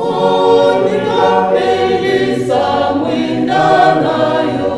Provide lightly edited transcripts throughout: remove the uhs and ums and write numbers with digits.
Monica Pelisa mwindanayo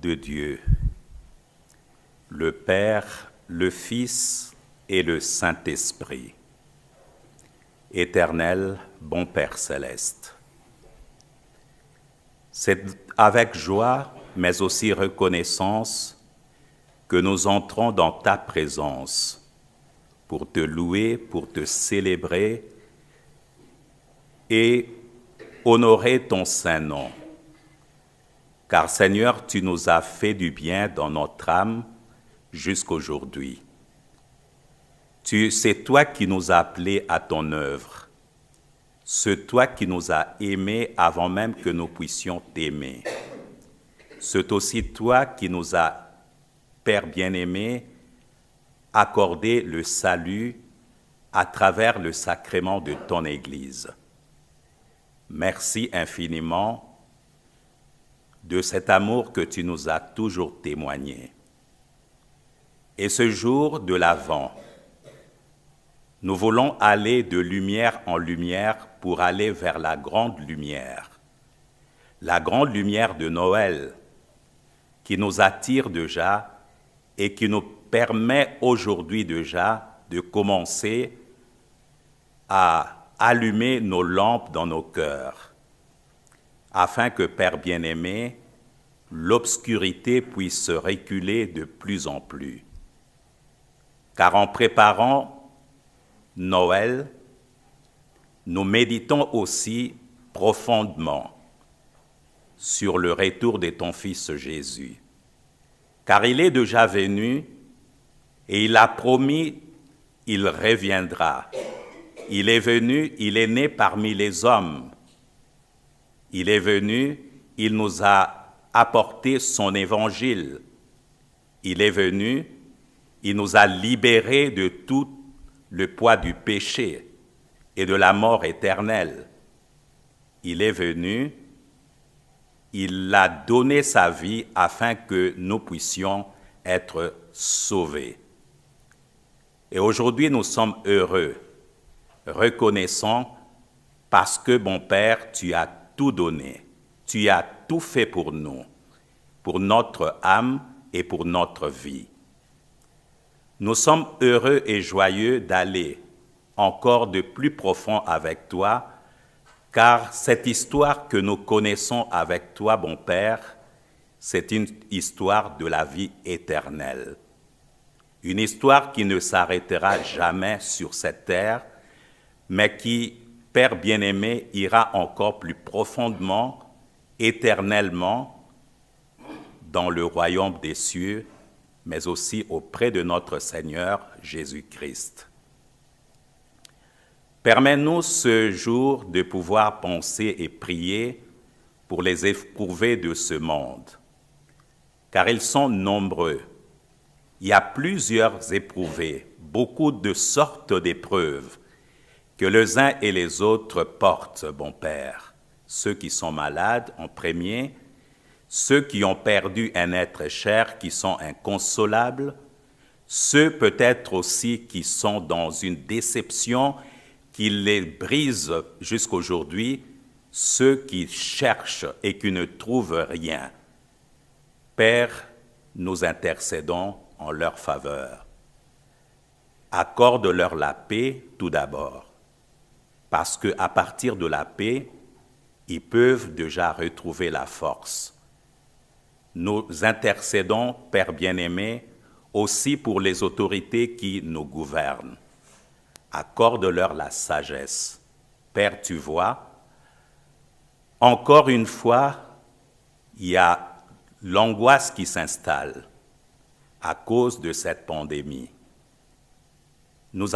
de Dieu, le Père, le Fils et le Saint-Esprit. Éternel, bon Père céleste, c'est avec joie, mais aussi reconnaissance, que nous entrons dans ta présence pour te louer, pour te célébrer et honorer ton saint nom. Car Seigneur, tu nous as fait du bien dans notre âme jusqu'aujourd'hui. C'est toi qui nous as appelés à ton œuvre. C'est toi qui nous as aimés avant même que nous puissions t'aimer. C'est aussi toi qui nous as, Père bien-aimé, accordé le salut à travers le sacrement de ton Église. Merci infiniment de cet amour que tu nous as toujours témoigné. Et ce jour de l'Avent, nous voulons aller de lumière en lumière pour aller vers la grande lumière de Noël, qui nous attire déjà et qui nous permet aujourd'hui déjà de commencer à allumer nos lampes dans nos cœurs, afin que, Père bien-aimé, l'obscurité puisse se reculer de plus en plus. Car en préparant Noël, nous méditons aussi profondément sur le retour de ton Fils Jésus. Car il est déjà venu et il a promis, il reviendra. Il est venu, il est né parmi les hommes. Il est venu, il nous a apporté son évangile. Il est venu, il nous a libérés de tout le poids du péché et de la mort éternelle. Il est venu, il a donné sa vie afin que nous puissions être sauvés. Et aujourd'hui, nous sommes heureux, reconnaissants, parce que, mon Père, tu as tout donné, tu as tout fait pour nous, pour notre âme et pour notre vie. Nous sommes heureux et joyeux d'aller encore de plus profond avec toi, car cette histoire que nous connaissons avec toi, bon Père, c'est une histoire de la vie éternelle. Une histoire qui ne s'arrêtera jamais sur cette terre, mais qui, Père bien-aimé, ira encore plus profondément, éternellement, dans le royaume des cieux, mais aussi auprès de notre Seigneur Jésus-Christ. Permets-nous ce jour de pouvoir penser et prier pour les éprouvés de ce monde, car ils sont nombreux. Il y a plusieurs éprouvés, beaucoup de sortes d'épreuves que les uns et les autres portent, bon Père. Ceux qui sont malades en premier, ceux qui ont perdu un être cher, qui sont inconsolables, ceux peut-être aussi qui sont dans une déception qui les brise jusqu'aujourd'hui, ceux qui cherchent et qui ne trouvent rien. Père, nous intercédons en leur faveur. Accorde-leur la paix tout d'abord, parce qu'à partir de la paix, ils peuvent déjà retrouver la force. Nous intercédons, Père bien-aimé, aussi pour les autorités qui nous gouvernent. Accorde-leur la sagesse. Père, tu vois, encore une fois, il y a l'angoisse qui s'installe à cause de cette pandémie. Nous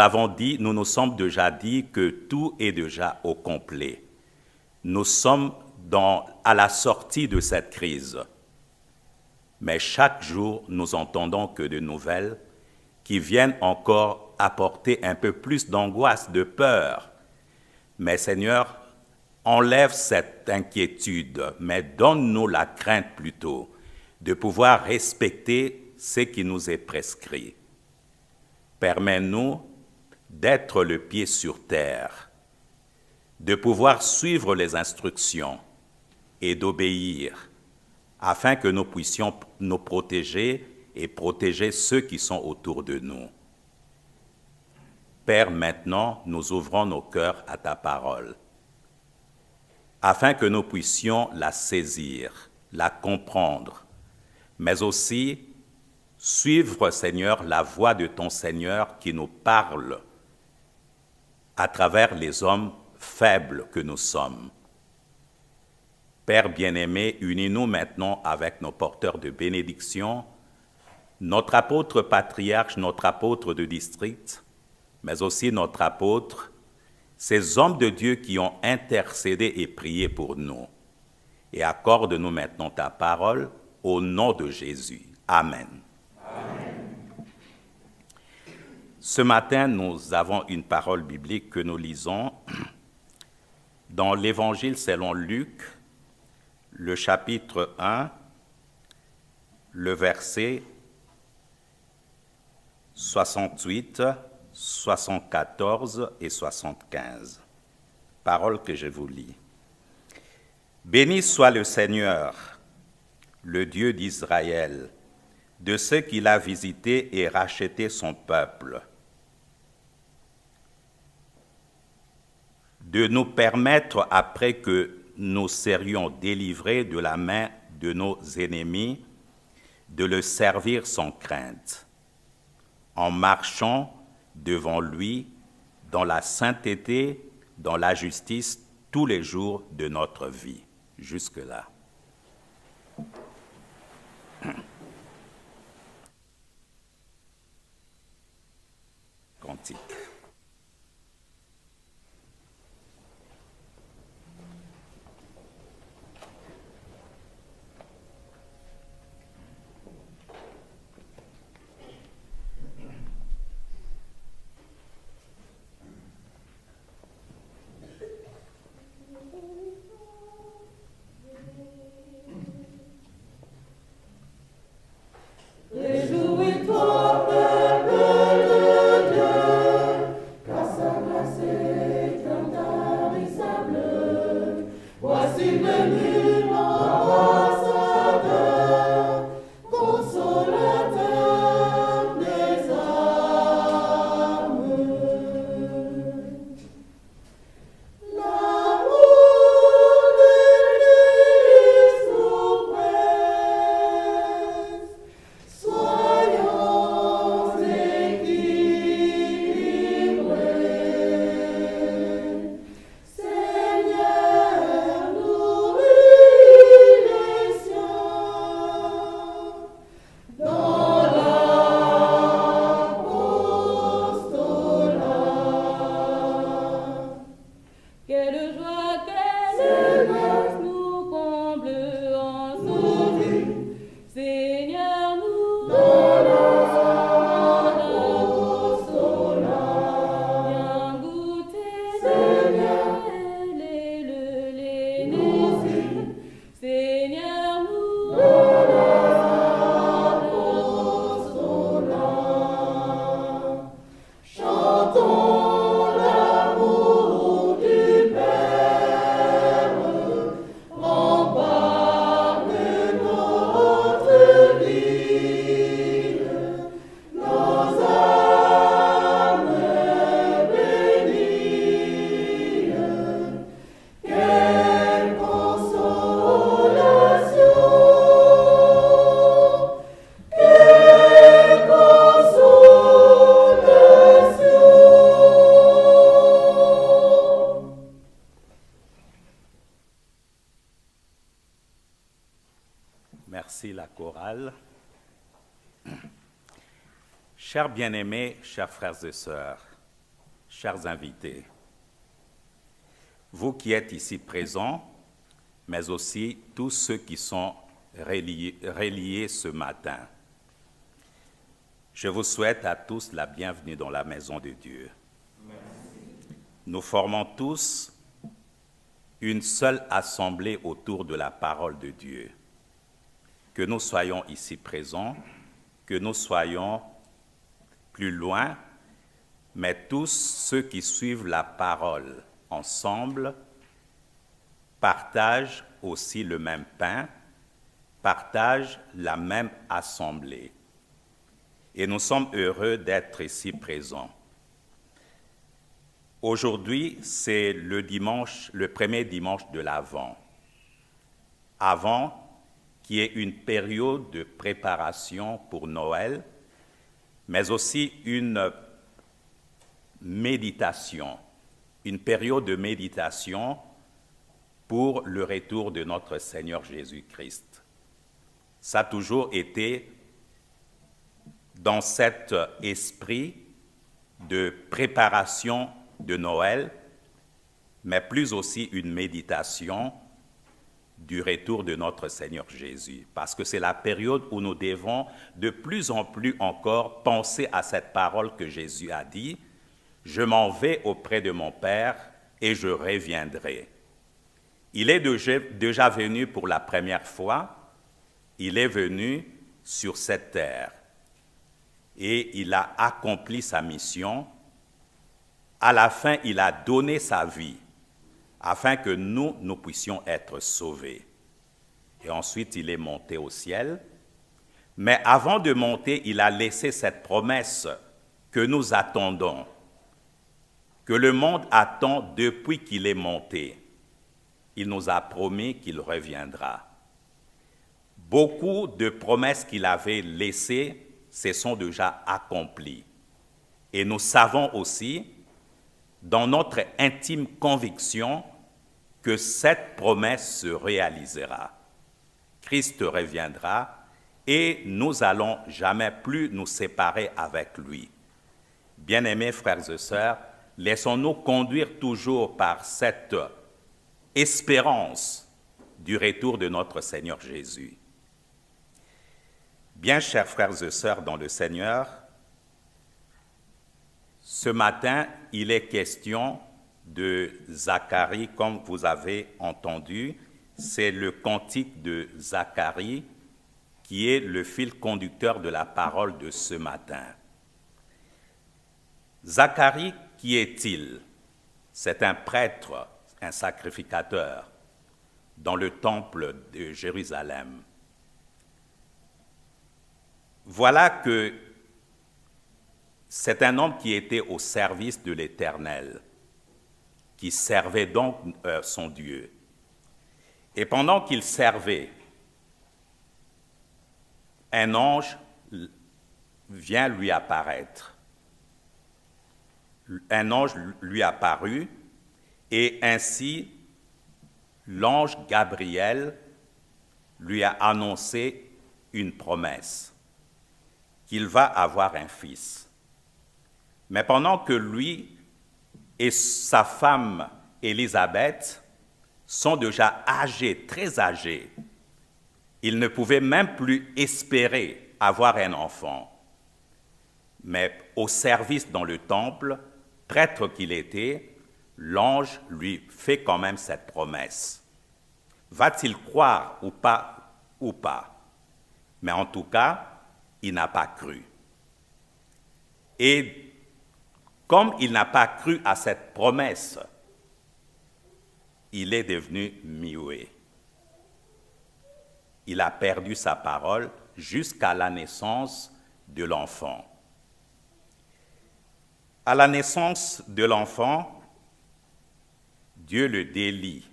nous sommes déjà dit que tout est déjà au complet. Nous sommes à la sortie de cette crise. Mais chaque jour, nous entendons que de nouvelles qui viennent encore apporter un peu plus d'angoisse, de peur. Mais Seigneur, enlève cette inquiétude, mais donne-nous la crainte plutôt de pouvoir respecter ce qui nous est prescrit. Permets-nous d'être le pied sur terre, de pouvoir suivre les instructions et d'obéir afin que nous puissions nous protéger et protéger ceux qui sont autour de nous. Père, maintenant, nous ouvrons nos cœurs à ta parole, afin que nous puissions la saisir, la comprendre, mais aussi suivre, Seigneur, la voix de ton Seigneur qui nous parle à travers les hommes faibles que nous sommes. Père bien-aimé, unis-nous maintenant avec nos porteurs de bénédiction, notre apôtre patriarche, notre apôtre de district, mais aussi notre apôtre, ces hommes de Dieu qui ont intercédé et prié pour nous. Et accorde-nous maintenant ta parole au nom de Jésus. Amen. Amen. Ce matin, nous avons une parole biblique que nous lisons dans l'Évangile selon Luc, le chapitre 1, le verset 68, 74 et 75. Parole que je vous lis. Béni soit le Seigneur, le Dieu d'Israël, de ceux qu'il a visités et racheté son peuple, de nous permettre, après que nous serions délivrés de la main de nos ennemis, de le servir sans crainte, en marchant devant lui dans la sainteté, dans la justice, tous les jours de notre vie. Jusque-là. Cantique. Réjouis-toi, peuple de Dieu, car sa grâce est intarissable. Voici venu l'ambassadeur, consolateur des âmes. L'amour de Christ nous presse. Soyons équilibrés. Seigneur, nourris les siens dans l'apostolat. Quelle joie, quelle grâce nous comble en son vie. Seigneur, nous dans l'apostolat. Bien goûter, Seigneur, et le l'énergie. Seigneur, nous dans l'apostolat. Chantons l'amour du Père, rempart de notre vie, nos âmes bénies. Quelle consolation, quelle consolation. Merci la chorale. Chers bien-aimés, chers frères et sœurs, chers invités, vous qui êtes ici présents, mais aussi tous ceux qui sont reliés ce matin, je vous souhaite à tous la bienvenue dans la maison de Dieu. Merci. Nous formons tous une seule assemblée autour de la parole de Dieu. Que nous soyons ici présents, que nous soyons plus loin, mais tous ceux qui suivent la parole ensemble partagent aussi le même pain partagent la même assemblée. Et nous sommes heureux d'être ici présents. Aujourd'hui, c'est le premier dimanche de l'Avent. Avant, qui est une période de préparation pour Noël, mais aussi une méditation, une période de méditation pour le retour de notre Seigneur Jésus-Christ. Ça a toujours été dans cet esprit de préparation de Noël, mais plus aussi une méditation du retour de notre Seigneur Jésus. Parce que c'est la période où nous devons de plus en plus encore penser à cette parole que Jésus a dit, « Je m'en vais auprès de mon Père et je reviendrai ». Il est déjà venu pour la première fois, il est venu sur cette terre et il a accompli sa mission. À la fin, il a donné sa vie afin que nous puissions être sauvés. Et ensuite, il est monté au ciel. Mais avant de monter, il a laissé cette promesse que nous attendons, que le monde attend depuis qu'il est monté. Il nous a promis qu'il reviendra. Beaucoup de promesses qu'il avait laissées se sont déjà accomplies. Et nous savons aussi, dans notre intime conviction, que cette promesse se réalisera. Christ reviendra et nous allons jamais plus nous séparer avec lui. Bien-aimés frères et sœurs, laissons-nous conduire toujours par cette espérance du retour de notre Seigneur Jésus. Bien chers frères et sœurs dans le Seigneur, ce matin, il est question de Zacharie, comme vous avez entendu. C'est le cantique de Zacharie qui est le fil conducteur de la parole de ce matin. Zacharie, qui est-il? C'est un prêtre, un sacrificateur dans le temple de Jérusalem. Voilà que c'est un homme qui était au service de l'Éternel, qui servait donc son Dieu. Et pendant qu'il servait, un ange vient lui apparaître. Un ange lui apparut, et ainsi l'ange Gabriel lui a annoncé une promesse, qu'il va avoir un fils. Mais pendant que lui et sa femme Élisabeth sont déjà âgés, très âgés, ils ne pouvaient même plus espérer avoir un enfant. Mais au service dans le temple, prêtre qu'il était, l'ange lui fait quand même cette promesse. Va-t-il croire ou pas? Mais en tout cas, il n'a pas cru. Et comme il n'a pas cru à cette promesse, il est devenu muet. Il a perdu sa parole jusqu'à la naissance de l'enfant. À la naissance de l'enfant, Dieu le délie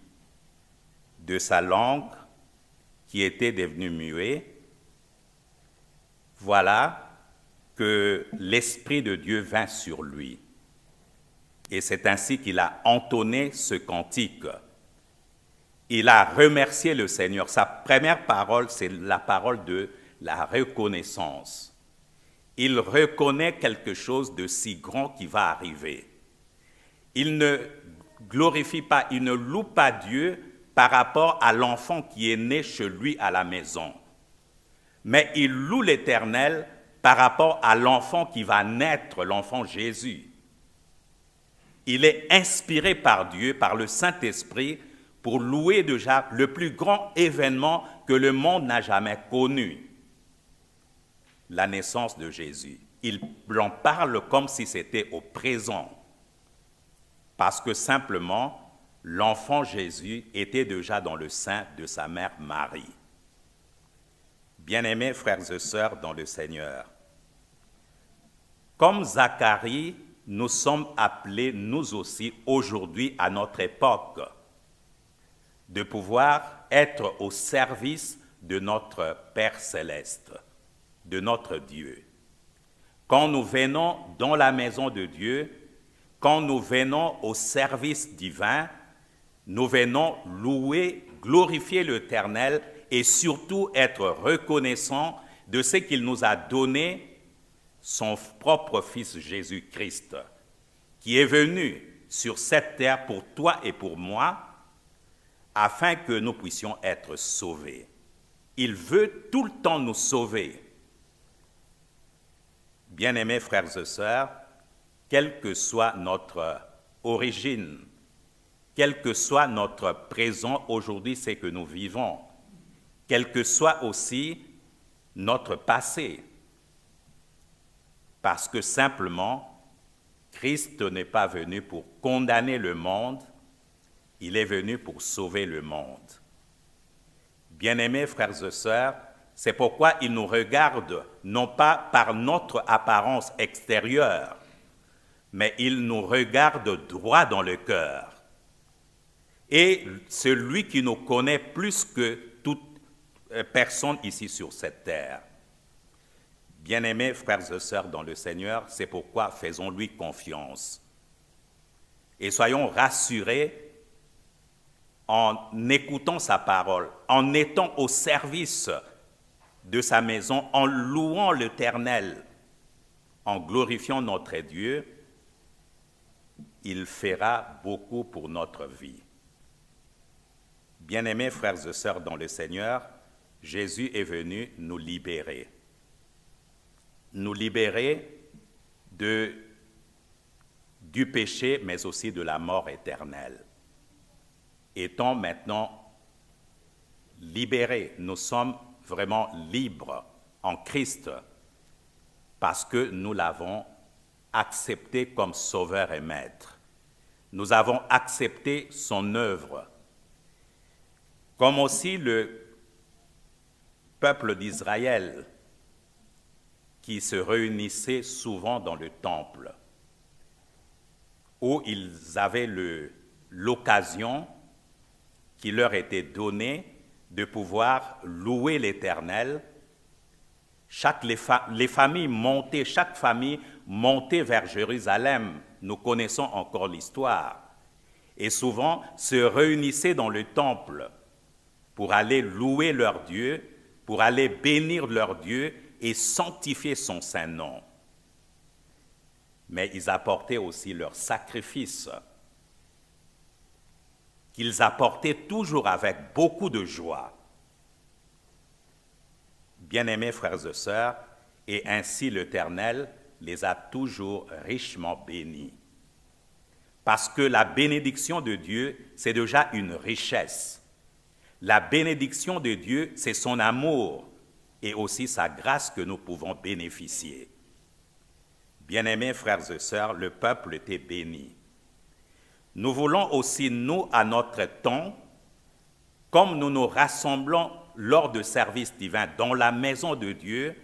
de sa langue qui était devenue muet. Voilà que l'Esprit de Dieu vint sur lui. Et c'est ainsi qu'il a entonné ce cantique. Il a remercié le Seigneur. Sa première parole, c'est la parole de la reconnaissance. Il reconnaît quelque chose de si grand qui va arriver. Il ne glorifie pas, il ne loue pas Dieu par rapport à l'enfant qui est né chez lui à la maison. Mais il loue l'Éternel par rapport à l'enfant qui va naître, l'enfant Jésus. Il est inspiré par Dieu, par le Saint-Esprit, pour louer déjà le plus grand événement que le monde n'a jamais connu, la naissance de Jésus. Il en parle comme si c'était au présent, parce que simplement, l'enfant Jésus était déjà dans le sein de sa mère Marie. Bien-aimés frères et sœurs dans le Seigneur, comme Zacharie, nous sommes appelés, nous aussi, aujourd'hui, à notre époque, de pouvoir être au service de notre Père céleste, de notre Dieu. Quand nous venons dans la maison de Dieu, quand nous venons au service divin, nous venons louer, glorifier l'Éternel et surtout être reconnaissants de ce qu'il nous a donné, son propre Fils Jésus-Christ, qui est venu sur cette terre pour toi et pour moi, afin que nous puissions être sauvés. Il veut tout le temps nous sauver. Bien-aimés frères et sœurs, quelle que soit notre origine, quel que soit notre présent aujourd'hui, c'est que nous vivons, quel que soit aussi notre passé, parce que simplement, Christ n'est pas venu pour condamner le monde, il est venu pour sauver le monde. Bien-aimés frères et sœurs, c'est pourquoi il nous regarde non pas par notre apparence extérieure, mais il nous regarde droit dans le cœur. Et celui qui nous connaît plus que toute personne ici sur cette terre. Bien-aimés frères et sœurs dans le Seigneur, c'est pourquoi faisons-lui confiance. Et soyons rassurés en écoutant sa parole, en étant au service de sa maison, en louant l'Éternel, en glorifiant notre Dieu, il fera beaucoup pour notre vie. Bien-aimés frères et sœurs dans le Seigneur, Jésus est venu nous libérer du péché, mais aussi de la mort éternelle. Étant maintenant libérés, nous sommes vraiment libres en Christ parce que nous l'avons accepté comme sauveur et maître. Nous avons accepté son œuvre. Comme aussi le peuple d'Israël qui se réunissait souvent dans le temple, où ils avaient l'occasion qui leur était donnée de pouvoir louer l'Éternel. Les familles montaient, chaque famille montait vers Jérusalem. Nous connaissons encore l'histoire. Et souvent se réunissaient dans le temple pour aller louer leur Dieu, pour aller bénir leur Dieu et sanctifier son saint nom. Mais ils apportaient aussi leurs sacrifices, qu'ils apportaient toujours avec beaucoup de joie. Bien-aimés frères et sœurs, et ainsi l'Éternel les a toujours richement bénis. Parce que la bénédiction de Dieu, c'est déjà une richesse. La bénédiction de Dieu, c'est son amour et aussi sa grâce que nous pouvons bénéficier. Bien-aimés frères et sœurs, le peuple était béni. Nous voulons aussi, nous, à notre temps, comme nous nous rassemblons lors de services divins dans la maison de Dieu,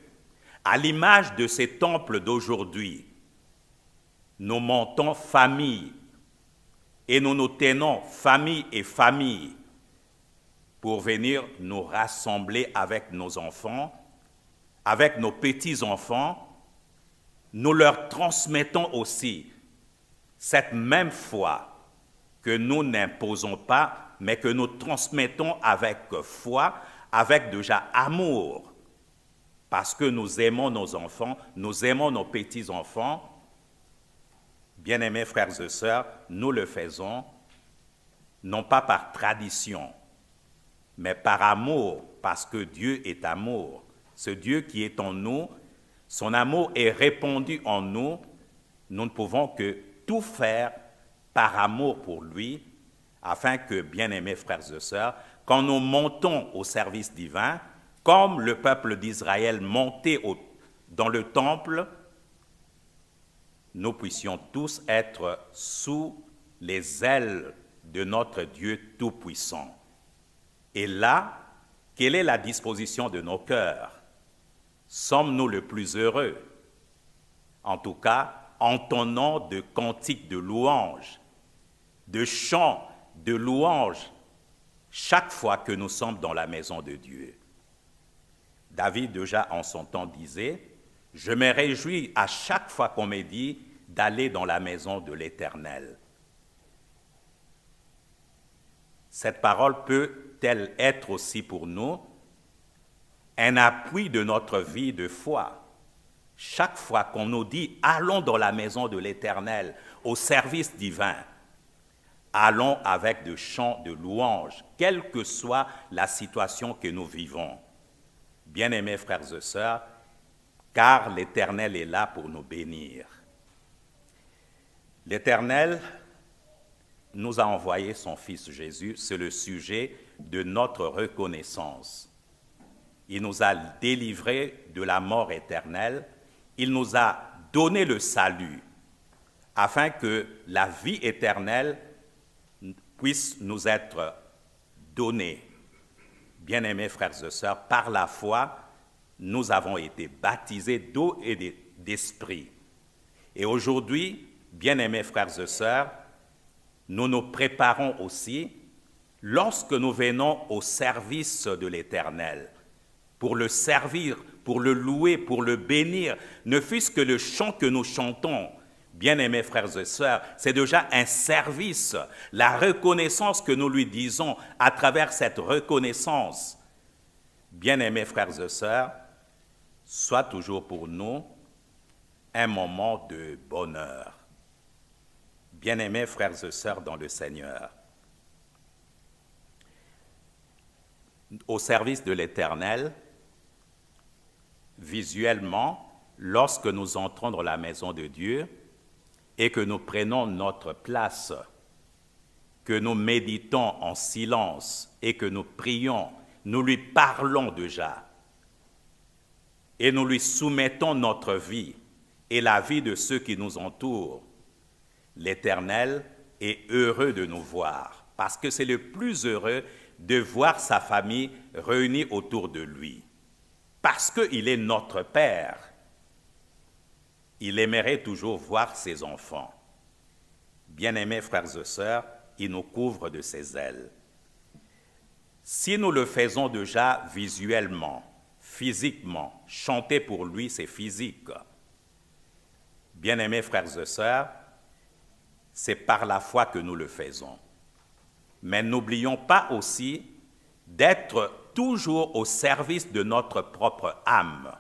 à l'image de ces temples d'aujourd'hui, nous montons famille et nous nous tenons famille et famille pour venir nous rassembler avec nos enfants, avec nos petits-enfants. Nous leur transmettons aussi cette même foi que nous n'imposons pas, mais que nous transmettons avec foi, avec déjà amour, parce que nous aimons nos enfants, nous aimons nos petits-enfants. Bien-aimés frères et sœurs, nous le faisons non pas par tradition, mais par amour, parce que Dieu est amour. Ce Dieu qui est en nous, son amour est répandu en nous. Nous ne pouvons que tout faire par amour pour lui, afin que, bien-aimés frères et sœurs, quand nous montons au service divin, comme le peuple d'Israël montait dans le temple, nous puissions tous être sous les ailes de notre Dieu Tout-Puissant. Et là, quelle est la disposition de nos cœurs? Sommes-nous le plus heureux? En tout cas, entonnons de cantiques de louanges, de chants de louanges, chaque fois que nous sommes dans la maison de Dieu. David déjà en son temps disait, « Je me réjouis à chaque fois qu'on me dit d'aller dans la maison de l'Éternel. » Cette parole peut-elle être aussi pour nous un appui de notre vie de foi? Chaque fois qu'on nous dit « Allons dans la maison de l'Éternel, au service divin », allons avec de chants de louanges, quelle que soit la situation que nous vivons. Bien-aimés frères et sœurs, car l'Éternel est là pour nous bénir. L'Éternel nous a envoyé son Fils Jésus, c'est le sujet de notre reconnaissance. Il nous a délivrés de la mort éternelle, il nous a donné le salut, afin que la vie éternelle puisse nous être donnée. Bien-aimés frères et sœurs, par la foi, nous avons été baptisés d'eau et d'esprit. Et aujourd'hui, bien-aimés frères et sœurs, nous nous préparons aussi, lorsque nous venons au service de l'Éternel, pour le servir, pour le louer, pour le bénir, ne fût-ce que le chant que nous chantons, bien-aimés frères et sœurs, c'est déjà un service, la reconnaissance que nous lui disons à travers cette reconnaissance. Bien-aimés frères et sœurs, soit toujours pour nous un moment de bonheur. Bien-aimés frères et sœurs dans le Seigneur, au service de l'Éternel, visuellement, lorsque nous entrons dans la maison de Dieu et que nous prenons notre place, que nous méditons en silence et que nous prions, nous lui parlons déjà et nous lui soumettons notre vie et la vie de ceux qui nous entourent. L'Éternel est heureux de nous voir parce que c'est le plus heureux de voir sa famille réunie autour de lui. Parce qu'il est notre Père, il aimerait toujours voir ses enfants. Bien-aimés frères et sœurs, il nous couvre de ses ailes. Si nous le faisons déjà visuellement, physiquement, chanter pour lui, c'est physique. Bien-aimés frères et sœurs, c'est par la foi que nous le faisons. Mais n'oublions pas aussi d'être toujours au service de notre propre âme.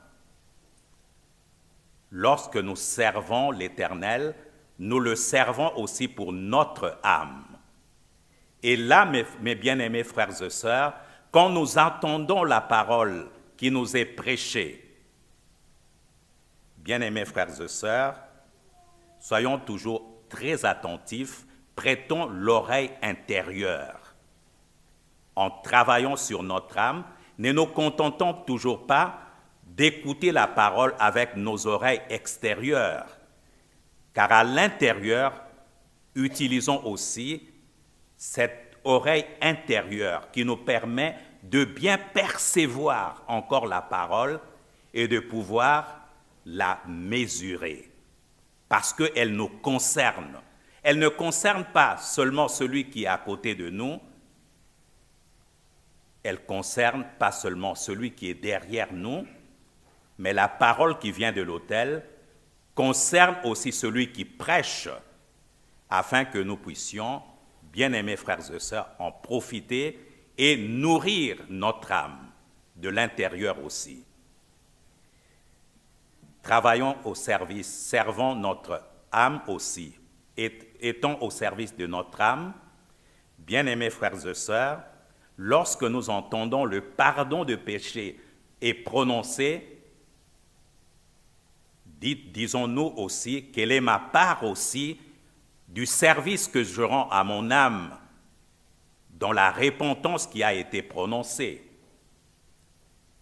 Lorsque nous servons l'Éternel, nous le servons aussi pour notre âme. Et là, mes bien-aimés frères et sœurs, quand nous entendons la parole qui nous est prêchée, bien-aimés frères et sœurs, soyons toujours très attentifs, prêtons l'oreille intérieure. En travaillant sur notre âme, ne nous contentons toujours pas d'écouter la parole avec nos oreilles extérieures, car à l'intérieur, utilisons aussi cette oreille intérieure qui nous permet de bien percevoir encore la parole et de pouvoir la mesurer, parce qu'elle nous concerne. Elle ne concerne pas seulement celui qui est à côté de nous, elle concerne pas seulement celui qui est derrière nous, mais la parole qui vient de l'autel concerne aussi celui qui prêche, afin que nous puissions, bien-aimés frères et sœurs, en profiter et nourrir notre âme de l'intérieur aussi. Travaillons au service, servons notre âme aussi, étant au service de notre âme, bien-aimés frères et sœurs, lorsque nous entendons le pardon de péché est prononcé, disons-nous aussi quelle est ma part aussi du service que je rends à mon âme dans la repentance qui a été prononcée.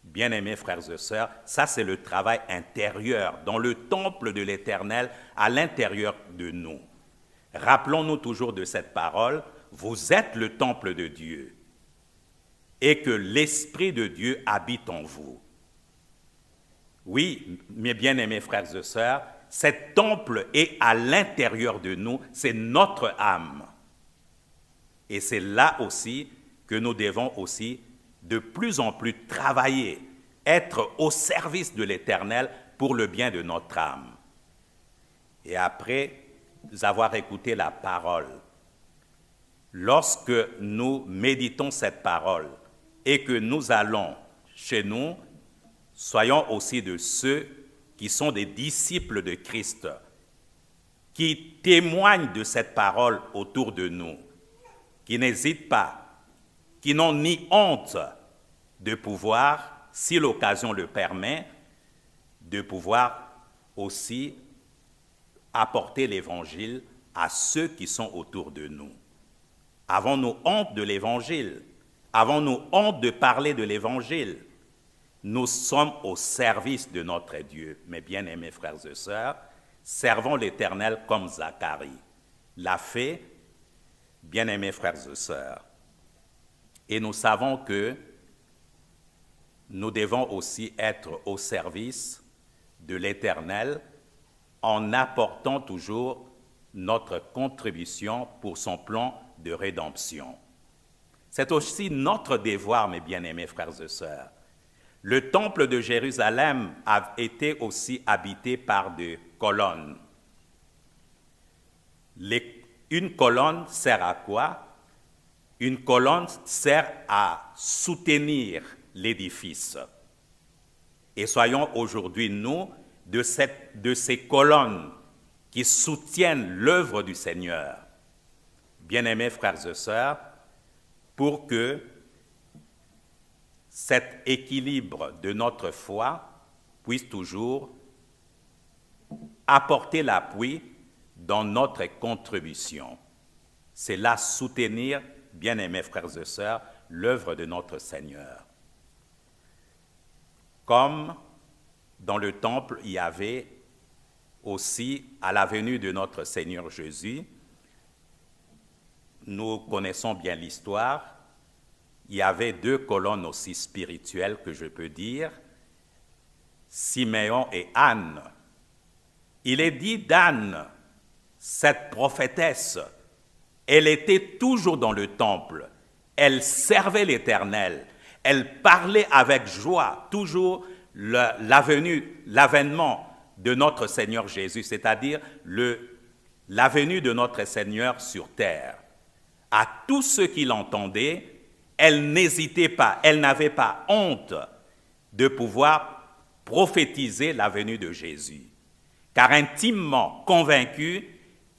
Bien-aimés frères et sœurs, ça c'est le travail intérieur, dans le temple de l'Éternel, à l'intérieur de nous. Rappelons-nous toujours de cette parole, vous êtes le temple de Dieu. et que l'Esprit de Dieu habite en vous. Oui, mes bien-aimés frères et sœurs, cet temple est à l'intérieur de nous, c'est notre âme. Et c'est là aussi que nous devons aussi de plus en plus travailler, être au service de l'Éternel pour le bien de notre âme. Et après avoir écouté la parole, lorsque nous méditons cette parole et que nous allons chez nous, soyons aussi de ceux qui sont des disciples de Christ, qui témoignent de cette parole autour de nous, qui n'hésitent pas, qui n'ont ni honte de pouvoir, si l'occasion le permet, de pouvoir aussi apporter l'Évangile à ceux qui sont autour de nous. Avons-nous honte de l'Évangile? Avons-nous honte de parler de l'Évangile? Nous sommes au service de notre Dieu. Mes bien-aimés frères et sœurs, servons l'Éternel comme Zacharie l'a fait, bien-aimés frères et sœurs. Et nous savons que nous devons aussi être au service de l'Éternel en apportant toujours notre contribution pour son plan de rédemption. C'est aussi notre devoir, mes bien-aimés frères et sœurs. Le temple de Jérusalem a été aussi habité par des colonnes. Une colonne sert à quoi? Une colonne sert à soutenir l'édifice. Et soyons aujourd'hui, nous, de ces colonnes qui soutiennent l'œuvre du Seigneur. Bien-aimés frères et sœurs, pour que cet équilibre de notre foi puisse toujours apporter l'appui dans notre contribution. C'est là soutenir, bien-aimés frères et sœurs, l'œuvre de notre Seigneur. Comme dans le temple, il y avait aussi, à la venue de notre Seigneur Jésus, nous connaissons bien l'histoire, il y avait deux colonnes aussi spirituelles que je peux dire, Siméon et Anne. Il est dit d'Anne, cette prophétesse, elle était toujours dans le temple, elle servait l'Éternel, elle parlait avec joie, toujours l'avènement de notre Seigneur Jésus, c'est-à-dire la venue de notre Seigneur sur terre. À tous ceux qui l'entendaient, elle n'hésitait pas, elle n'avait pas honte de pouvoir prophétiser la venue de Jésus, car intimement convaincue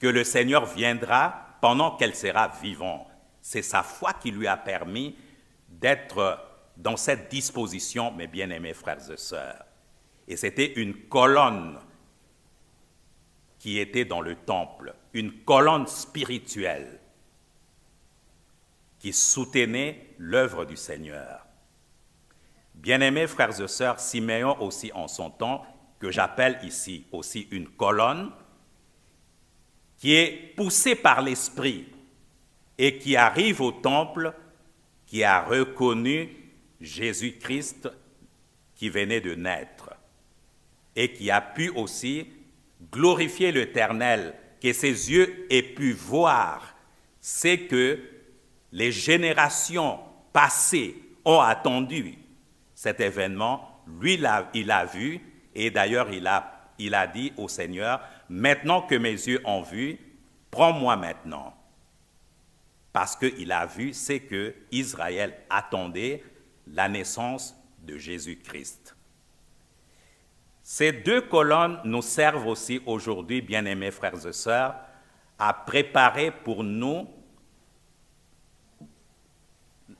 que le Seigneur viendra pendant qu'elle sera vivante. C'est sa foi qui lui a permis d'être dans cette disposition, mes bien-aimés frères et sœurs. Et c'était une colonne qui était dans le temple, une colonne spirituelle qui soutenait l'œuvre du Seigneur. Bien-aimés frères et sœurs, Siméon aussi en son temps, que j'appelle ici aussi une colonne, qui est poussée par l'Esprit et qui arrive au temple, qui a reconnu Jésus-Christ qui venait de naître et qui a pu aussi glorifier l'Éternel, que ses yeux aient pu voir, c'est que les générations passées ont attendu cet événement. Lui, il a vu, et d'ailleurs, il a dit au Seigneur, « Maintenant que mes yeux ont vu, prends-moi maintenant. » Parce qu'il a vu, c'est que Israël attendait la naissance de Jésus-Christ. Ces deux colonnes nous servent aussi aujourd'hui, bien-aimés frères et sœurs, à préparer pour nous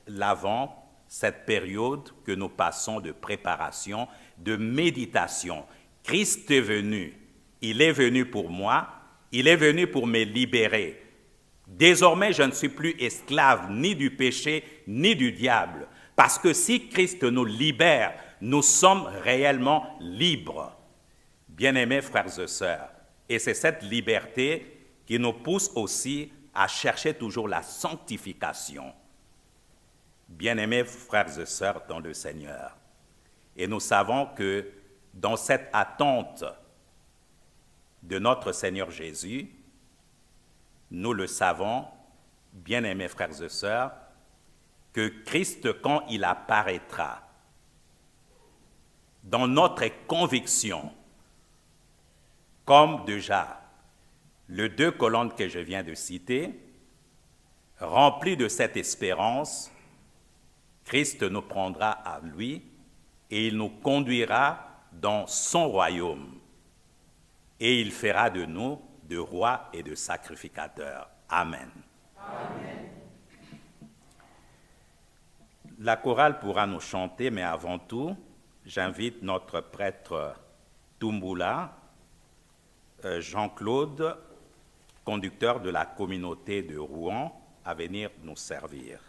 l'avant, cette période que nous passons de préparation, de méditation. Christ est venu, il est venu pour moi, il est venu pour me libérer. Désormais, je ne suis plus esclave ni du péché, ni du diable. Parce que si Christ nous libère, nous sommes réellement libres. Bien-aimés frères et sœurs, et c'est cette liberté qui nous pousse aussi à chercher toujours la sanctification. bien-aimés frères et sœurs dans le Seigneur. Et nous savons que dans cette attente de notre Seigneur Jésus, nous le savons, bien-aimés frères et sœurs, que Christ, quand il apparaîtra, dans notre conviction, comme déjà les 2 colonnes que je viens de citer, remplies de cette espérance, Christ nous prendra à lui et il nous conduira dans son royaume. Et il fera de nous de rois et de sacrificateurs. Amen. Amen. La chorale pourra nous chanter, mais avant tout, j'invite notre prêtre Tumbula, Jean-Claude, conducteur de la communauté de Rouen, à venir nous servir.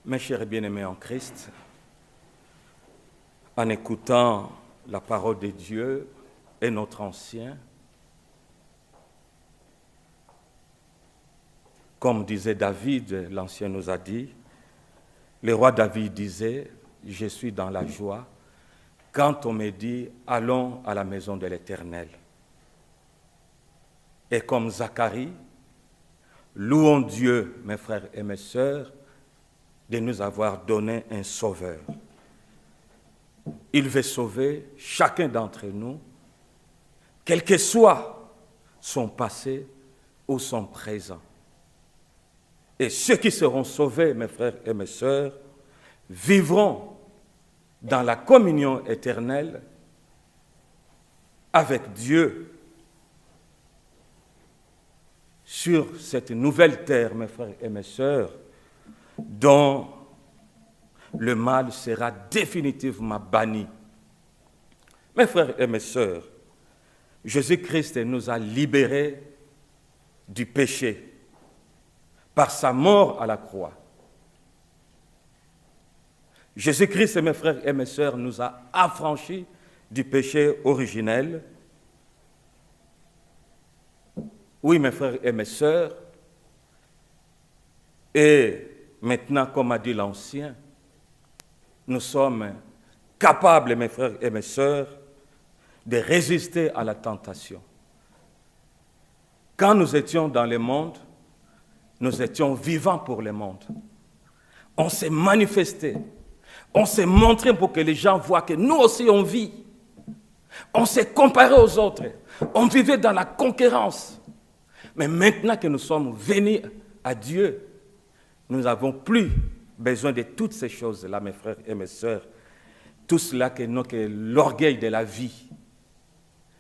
Mes chers bien-aimés en Christ, en écoutant la parole de Dieu et notre ancien, comme disait David, l'ancien nous a dit, le roi David disait, « Je suis dans la joie quand on me dit, allons à la maison de l'Éternel. » Et comme Zacharie, louons Dieu, mes frères et mes sœurs, de nous avoir donné un sauveur. Il veut sauver chacun d'entre nous, quel que soit son passé ou son présent. Et ceux qui seront sauvés, mes frères et mes sœurs, vivront dans la communion éternelle avec Dieu sur cette nouvelle terre, mes frères et mes sœurs, dont le mal sera définitivement banni. Mes frères et mes sœurs, Jésus-Christ nous a libérés du péché par sa mort à la croix. Jésus-Christ, mes frères et mes sœurs, nous a affranchis du péché originel. Oui, mes frères et mes sœurs, et maintenant, comme a dit l'ancien, nous sommes capables, mes frères et mes sœurs, de résister à la tentation. Quand nous étions dans le monde, nous étions vivants pour le monde. On s'est manifesté, on s'est montré pour que les gens voient que nous aussi on vit. On s'est comparé aux autres, on vivait dans la concurrence. Mais maintenant que nous sommes venus à Dieu, nous n'avons plus besoin de toutes ces choses-là, mes frères et mes sœurs. Tout cela que l'orgueil de la vie.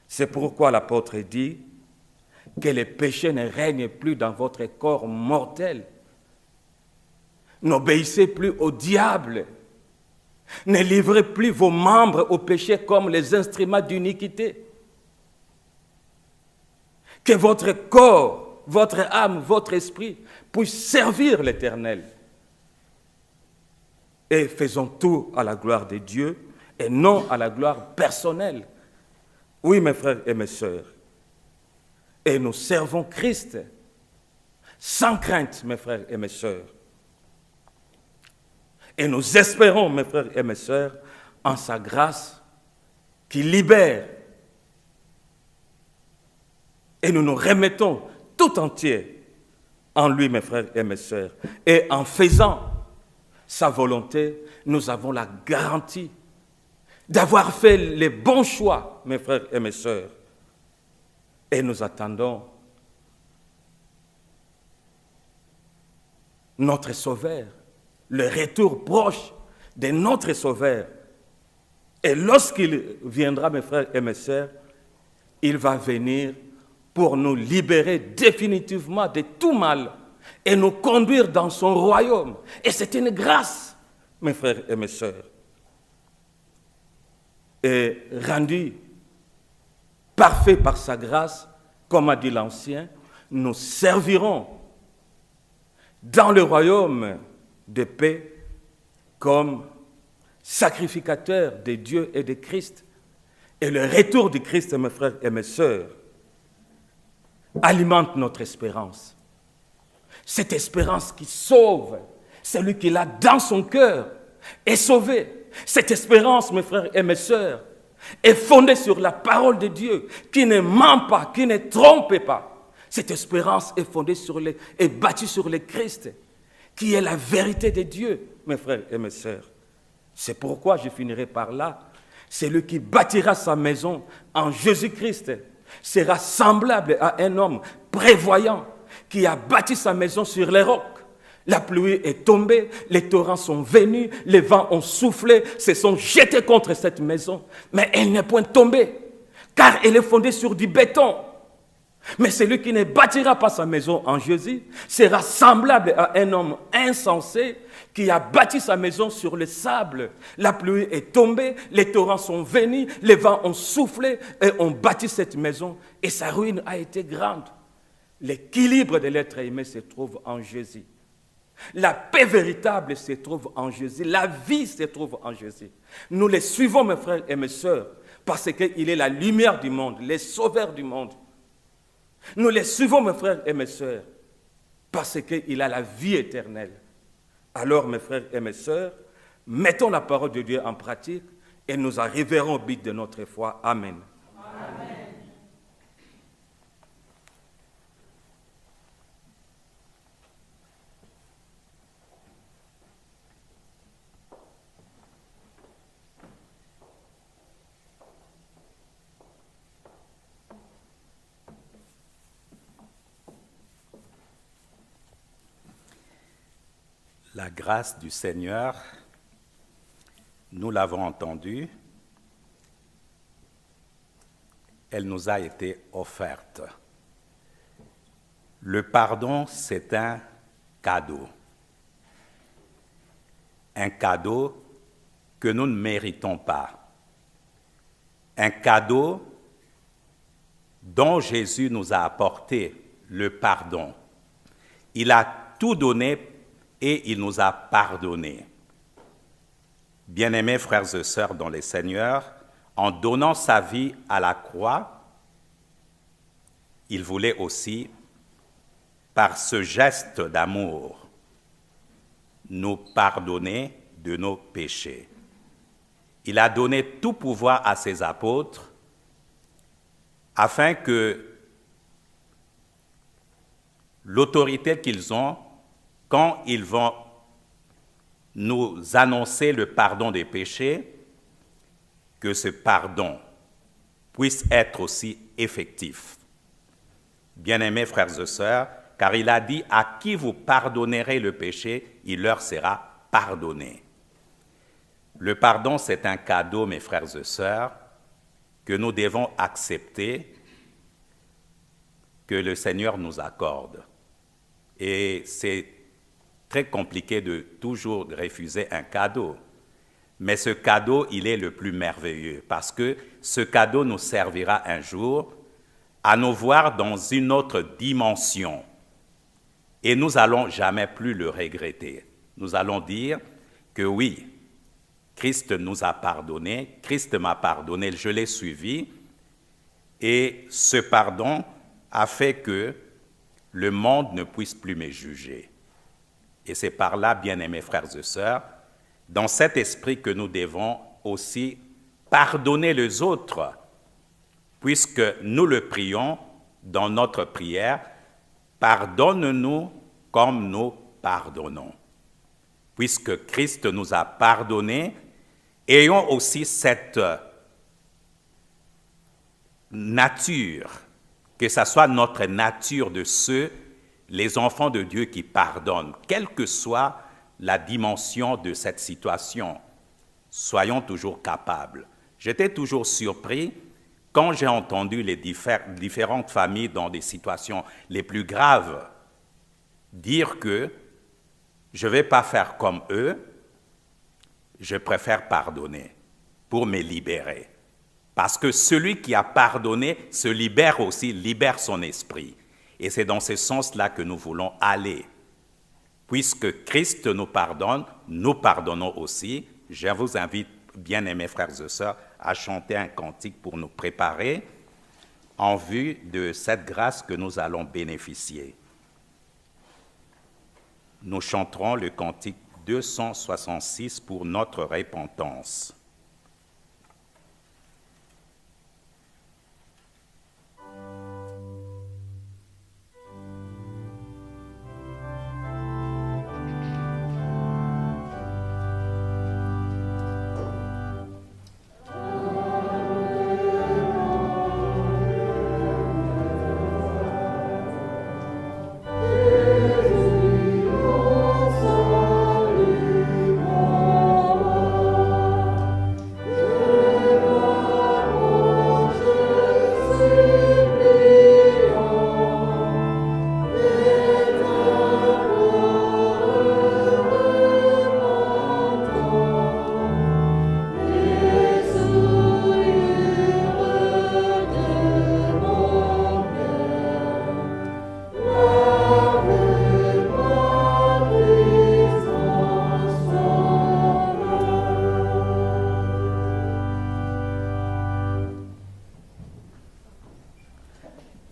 C'est pourquoi l'apôtre dit que le péché ne règne plus dans votre corps mortel. N'obéissez plus au diable, Ne livrez plus vos membres au péché comme les instruments d'iniquité. Que votre corps, votre âme, votre esprit puissent servir l'Éternel. Et faisons tout à la gloire de Dieu et non à la gloire personnelle. Oui, mes frères et mes sœurs. Et nous servons Christ sans crainte, mes frères et mes sœurs. Et nous espérons, mes frères et mes sœurs, en sa grâce qui libère. Et nous nous remettons tout entier en lui, mes frères et mes sœurs. Et en faisant sa volonté, nous avons la garantie d'avoir fait les bons choix, mes frères et mes sœurs. Et nous attendons notre Sauveur, le retour proche de notre Sauveur. Et lorsqu'il viendra, mes frères et mes sœurs, il va venir pour nous libérer définitivement de tout mal et nous conduire dans son royaume. Et c'est une grâce, mes frères et mes sœurs. Et rendu parfait par sa grâce, comme a dit l'Ancien, nous servirons dans le royaume de paix comme sacrificateurs de Dieu et de Christ. Et le retour du Christ, mes frères et mes sœurs, alimente notre espérance. Cette espérance qui sauve, celui qui l'a dans son cœur est sauvé. Cette espérance, mes frères et mes sœurs, est fondée sur la parole de Dieu, qui ne ment pas, qui ne trompe pas. Cette espérance est fondée est bâtie sur le Christ, qui est la vérité de Dieu, mes frères et mes sœurs. C'est pourquoi je finirai par là. Celui qui bâtira sa maison en Jésus-Christ sera semblable à un homme prévoyant qui a bâti sa maison sur les rocs. La pluie est tombée, les torrents sont venus, les vents ont soufflé, se sont jetés contre cette maison, mais elle n'est point tombée, car elle est fondée sur du béton. Mais celui qui ne bâtira pas sa maison en Jésus sera semblable à un homme insensé qui a bâti sa maison sur le sable. La pluie est tombée, les torrents sont venus, les vents ont soufflé et ont bâti cette maison et sa ruine a été grande. L'équilibre de l'être aimé se trouve en Jésus. La paix véritable se trouve en Jésus. La vie se trouve en Jésus. Nous les suivons, mes frères et mes sœurs, parce qu'il est la lumière du monde, le sauveur du monde. Nous les suivons, mes frères et mes sœurs, parce qu'il a la vie éternelle. Alors, mes frères et mes sœurs, mettons la parole de Dieu en pratique et nous arriverons au but de notre foi. Amen. Amen. La grâce du Seigneur, nous l'avons entendu, elle nous a été offerte. Le pardon, c'est un cadeau. Un cadeau que nous ne méritons pas. Un cadeau dont Jésus nous a apporté le pardon. Il a tout donné et il nous a pardonné. Bien-aimés frères et sœurs dans le Seigneur, en donnant sa vie à la croix, il voulait aussi, par ce geste d'amour, nous pardonner de nos péchés. Il a donné tout pouvoir à ses apôtres afin que l'autorité qu'ils ont, quand ils vont nous annoncer le pardon des péchés, que ce pardon puisse être aussi effectif. Bien-aimés frères et sœurs, car il a dit « À qui vous pardonnerez le péché, il leur sera pardonné ». Le pardon, c'est un cadeau, mes frères et sœurs, que nous devons accepter, que le Seigneur nous accorde. Et c'est très compliqué de toujours refuser un cadeau. Mais ce cadeau, il est le plus merveilleux parce que ce cadeau nous servira un jour à nous voir dans une autre dimension. Et nous n'allons jamais plus le regretter. Nous allons dire que oui, Christ nous a pardonné, Christ m'a pardonné, je l'ai suivi, et ce pardon a fait que le monde ne puisse plus me juger. Et c'est par là, bien-aimés frères et sœurs, dans cet esprit que nous devons aussi pardonner les autres, puisque nous le prions dans notre prière, pardonne-nous comme nous pardonnons. Puisque Christ nous a pardonnés, ayons aussi cette nature, que ce soit notre nature de ceux, les enfants de Dieu qui pardonnent, quelle que soit la dimension de cette situation. Soyons toujours capables. J'étais toujours surpris quand j'ai entendu les différentes familles dans des situations les plus graves dire que je ne vais pas faire comme eux, je préfère pardonner pour me libérer. Parce que celui qui a pardonné se libère aussi, libère son esprit. Et c'est dans ce sens-là que nous voulons aller. Puisque Christ nous pardonne, nous pardonnons aussi. Je vous invite, bien-aimés frères et sœurs, à chanter un cantique pour nous préparer en vue de cette grâce que nous allons bénéficier. Nous chanterons le cantique 266 pour notre repentance.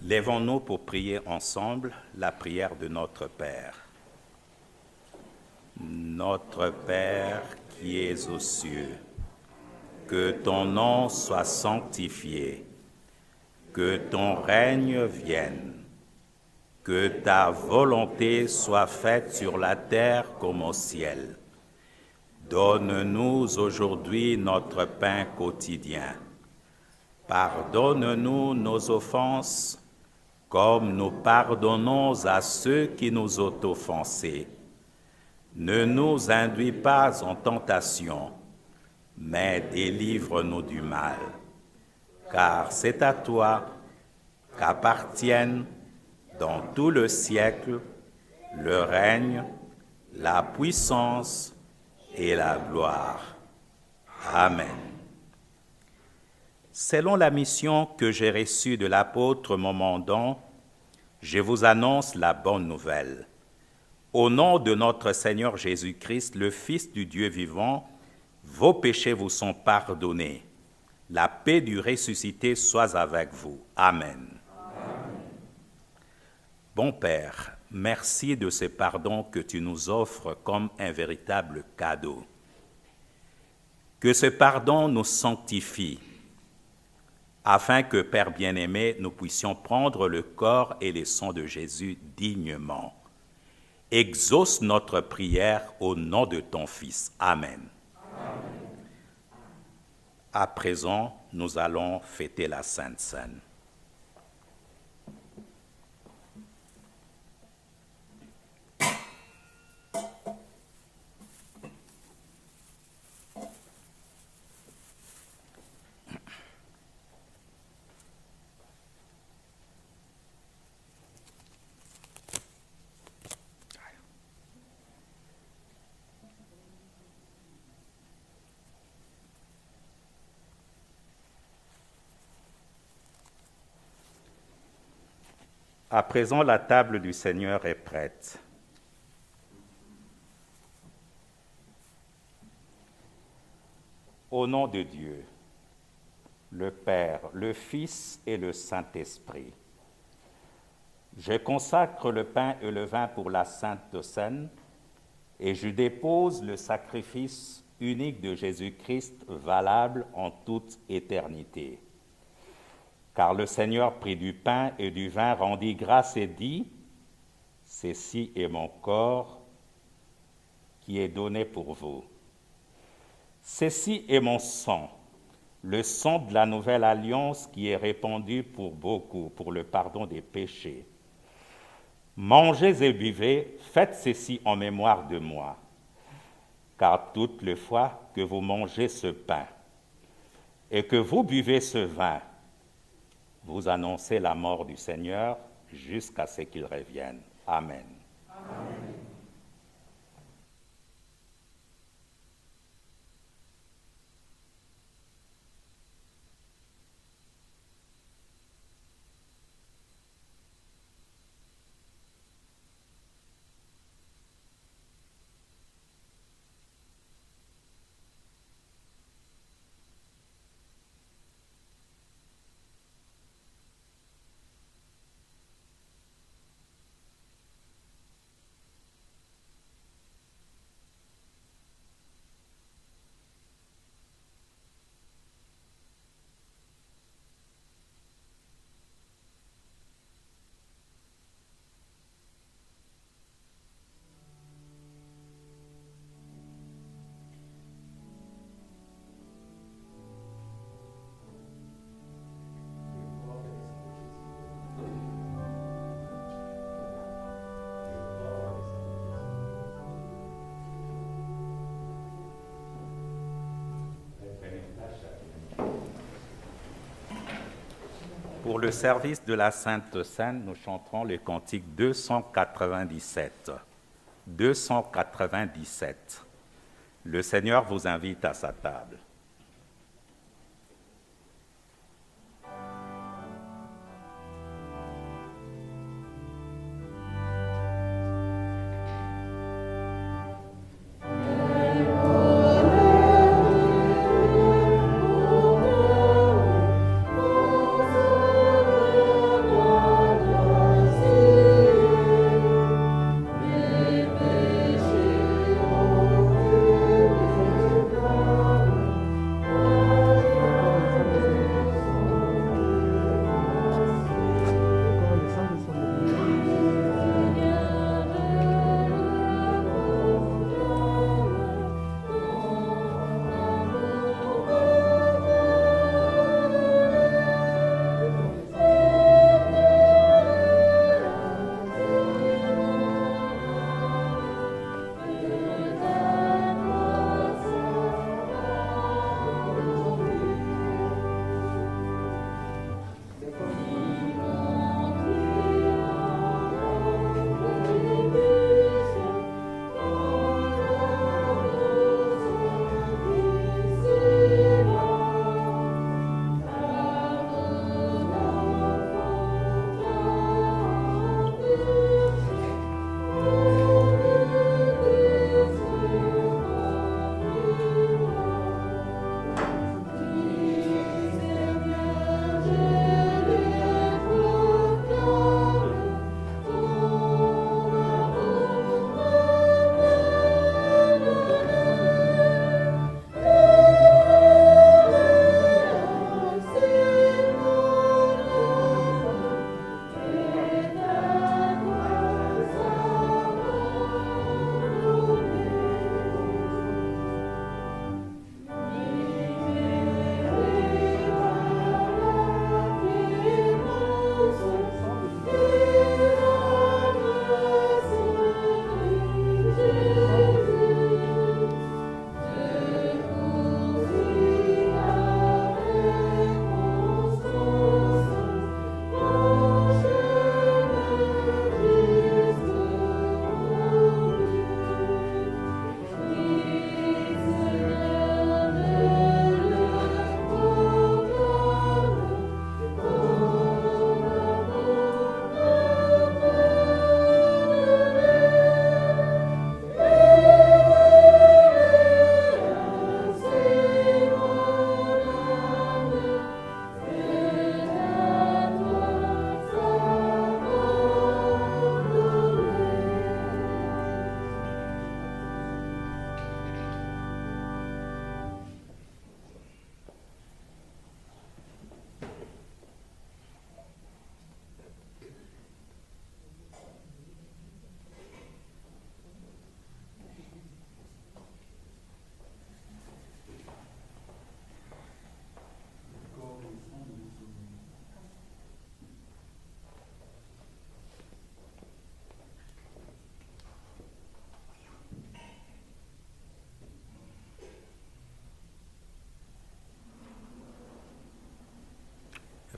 Lèvons-nous pour prier ensemble la prière de notre Père. Notre Père qui es aux cieux, que ton nom soit sanctifié, que ton règne vienne, que ta volonté soit faite sur la terre comme au ciel. Donne-nous aujourd'hui notre pain quotidien. Pardonne-nous nos offenses, comme nous pardonnons à ceux qui nous ont offensés. Ne nous induis pas en tentation, mais délivre-nous du mal. Car c'est à toi qu'appartiennent dans tout le siècle le règne, la puissance et la gloire. Amen. Selon la mission que j'ai reçue de l'apôtre Momandon, je vous annonce la bonne nouvelle. Au nom de notre Seigneur Jésus-Christ, le Fils du Dieu vivant, vos péchés vous sont pardonnés. La paix du ressuscité soit avec vous. Amen. Amen. Bon Père, merci de ce pardon que tu nous offres comme un véritable cadeau. Que ce pardon nous sanctifie, afin que, Père bien-aimé, nous puissions prendre le corps et le sang de Jésus dignement. Exauce notre prière au nom de ton Fils. Amen. Amen. À présent, nous allons fêter la Sainte Seine. À présent, la table du Seigneur est prête. Au nom de Dieu, le Père, le Fils et le Saint-Esprit, je consacre le pain et le vin pour la Sainte Seine et je dépose le sacrifice unique de Jésus-Christ valable en toute éternité. Car le Seigneur prit du pain et du vin, rendit grâce et dit, « Ceci est mon corps qui est donné pour vous. Ceci est mon sang, le sang de la nouvelle alliance qui est répandu pour beaucoup, pour le pardon des péchés. Mangez et buvez, faites ceci en mémoire de moi. Car toutes les fois que vous mangez ce pain et que vous buvez ce vin, vous annoncez la mort du Seigneur jusqu'à ce qu'il revienne. Amen. Amen. Pour le service de la Sainte Seine, nous chanterons le cantique 297. 297. Le Seigneur vous invite à sa table.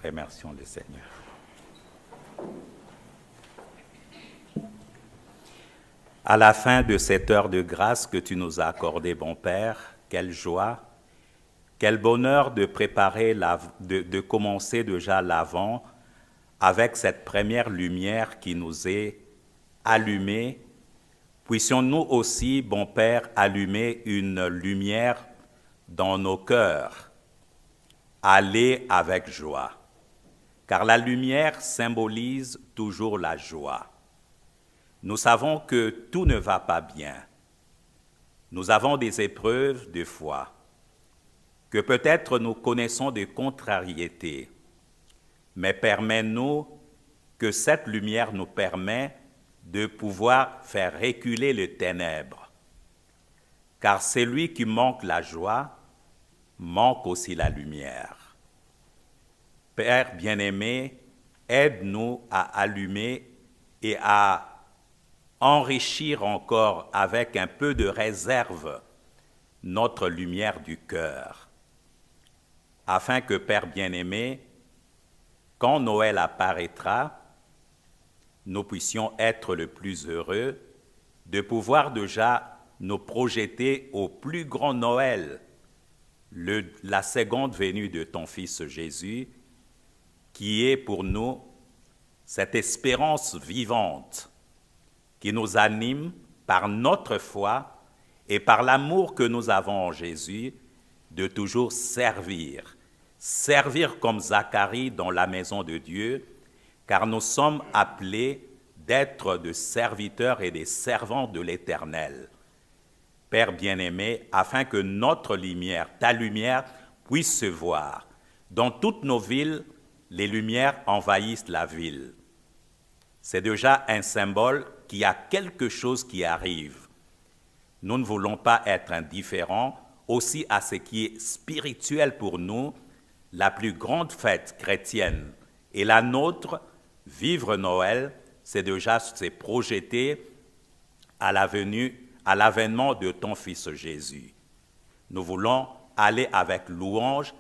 Remercions le Seigneur. À la fin de cette heure de grâce que tu nous as accordée, bon Père, quelle joie, quel bonheur de préparer, de commencer déjà l'Avent avec cette première lumière qui nous est allumée. Puissions-nous aussi, bon Père, allumer une lumière dans nos cœurs, aller avec joie, car la lumière symbolise toujours la joie. Nous savons que tout ne va pas bien. Nous avons des épreuves de foi, que peut-être nous connaissons des contrariétés, mais permets-nous que cette lumière nous permet de pouvoir faire reculer les ténèbres, car celui qui manque la joie manque aussi la lumière. Père bien-aimé, aide-nous à allumer et à enrichir encore avec un peu de réserve notre lumière du cœur, afin que, Père bien-aimé, quand Noël apparaîtra, nous puissions être le plus heureux de pouvoir déjà nous projeter au plus grand Noël, la seconde venue de ton Fils Jésus, qui est pour nous cette espérance vivante qui nous anime par notre foi et par l'amour que nous avons en Jésus, de toujours servir comme Zacharie dans la maison de Dieu, car nous sommes appelés d'être des serviteurs et des servants de l'Éternel. Père bien-aimé, afin que notre lumière, ta lumière, puisse se voir. Dans toutes nos villes, les lumières envahissent la ville. C'est déjà un symbole qu'il y a quelque chose qui arrive. Nous ne voulons pas être indifférents aussi à ce qui est spirituel pour nous, la plus grande fête chrétienne. Et la nôtre, vivre Noël, c'est déjà se projeter à l'avènement de ton Fils Jésus. Nous voulons aller avec louange,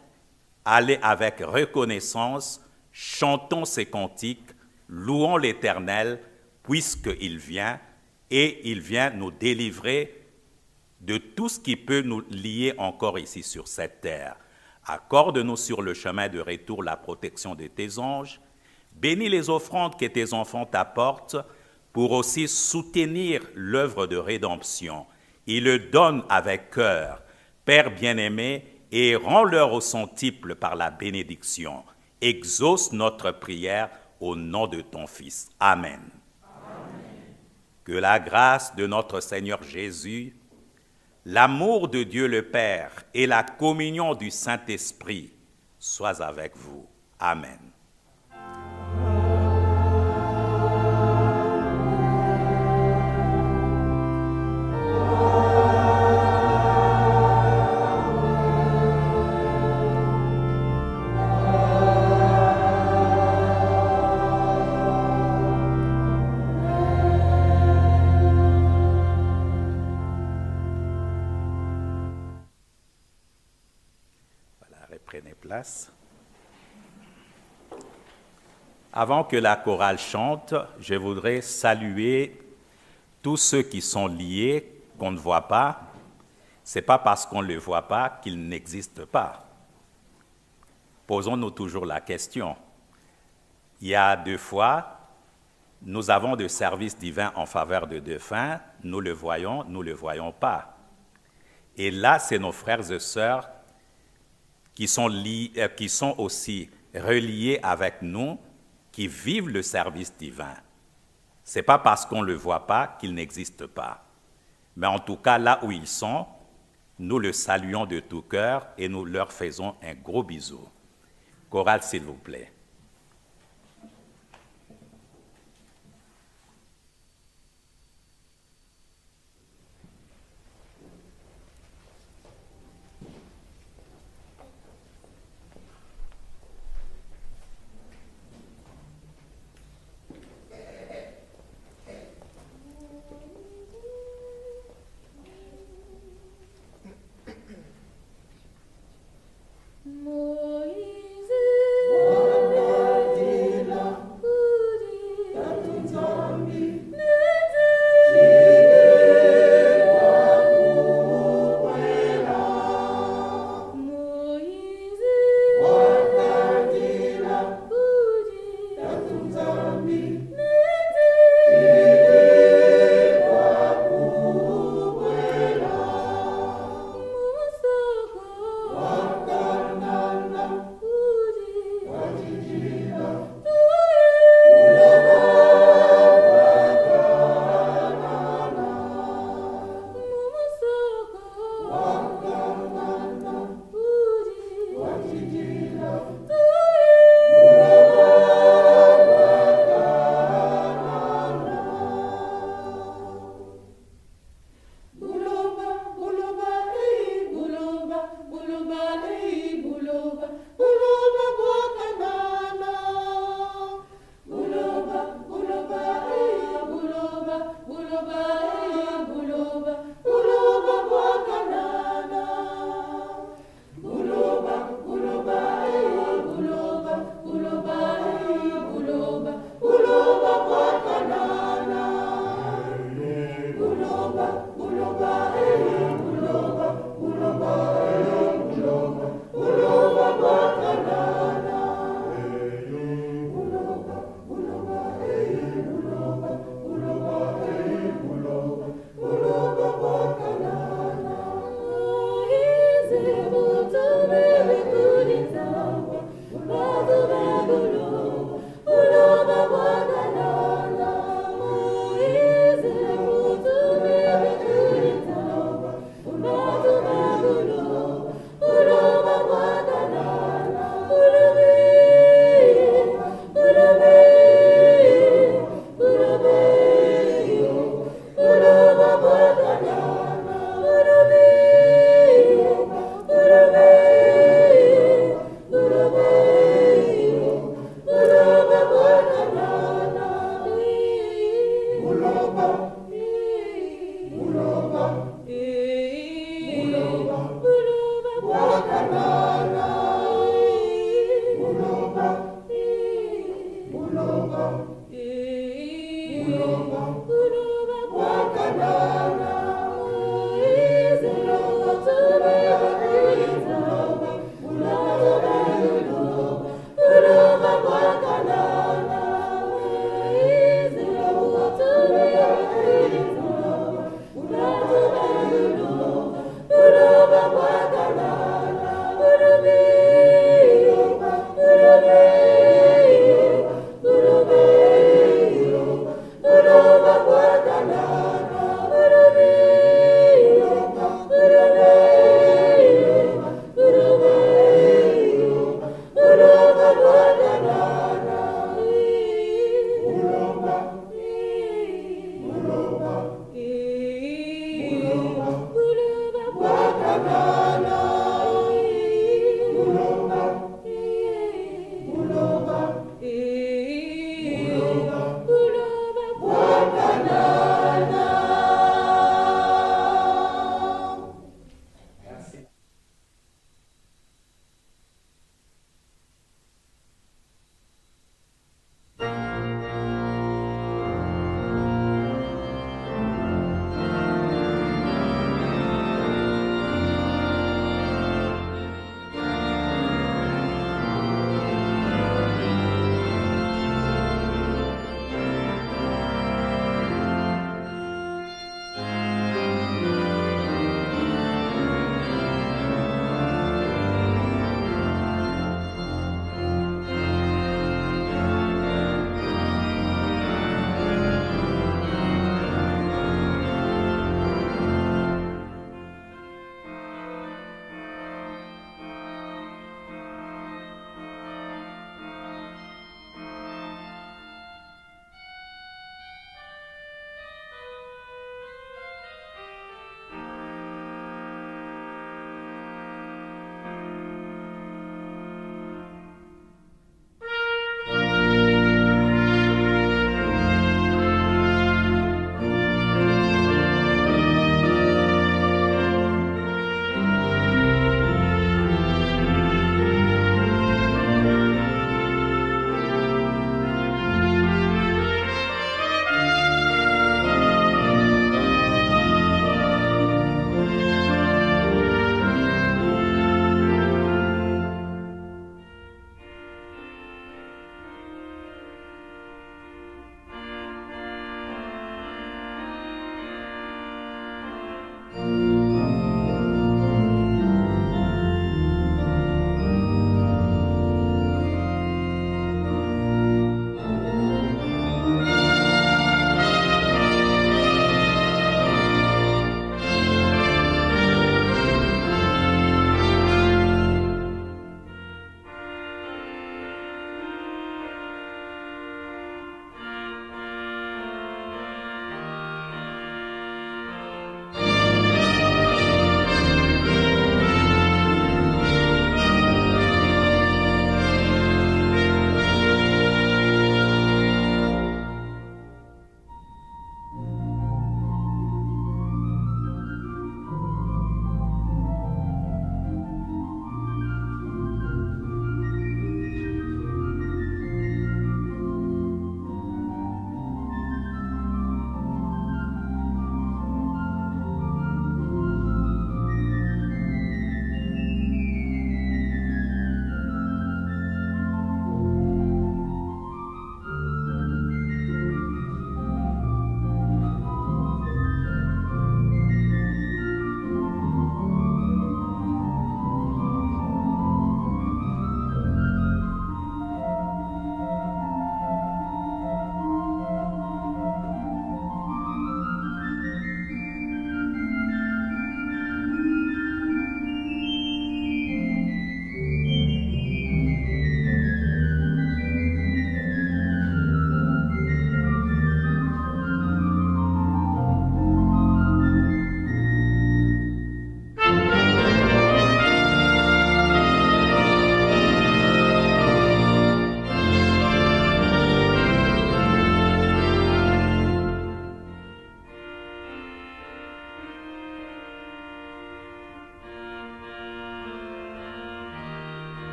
aller avec reconnaissance, chantons ces cantiques, louons l'Éternel, puisqu'il vient, et il vient nous délivrer de tout ce qui peut nous lier encore ici sur cette terre. Accorde-nous sur le chemin de retour la protection de tes anges. Bénis les offrandes que tes enfants t'apportent pour aussi soutenir l'œuvre de rédemption. Ils le donnent avec cœur, Père bien-aimé, et rends-leur au centuple par la bénédiction. Exauce notre prière au nom de ton Fils. Amen. Que la grâce de notre Seigneur Jésus, l'amour de Dieu le Père et la communion du Saint-Esprit soient avec vous. Amen. Prenez place. Avant que la chorale chante, je voudrais saluer tous ceux qui sont liés, qu'on ne voit pas. Ce n'est pas parce qu'on ne le voit pas qu'ils n'existent pas. Posons-nous toujours la question. Il y a 2 fois, nous avons des services divins en faveur de défunts, nous le voyons pas. Et là, c'est nos frères et sœurs qui sont aussi reliés avec nous, qui vivent le service divin. Ce n'est pas parce qu'on ne le voit pas qu'il n'existe pas. Mais en tout cas, là où ils sont, nous le saluons de tout cœur et nous leur faisons un gros bisou. Chorale, s'il vous plaît.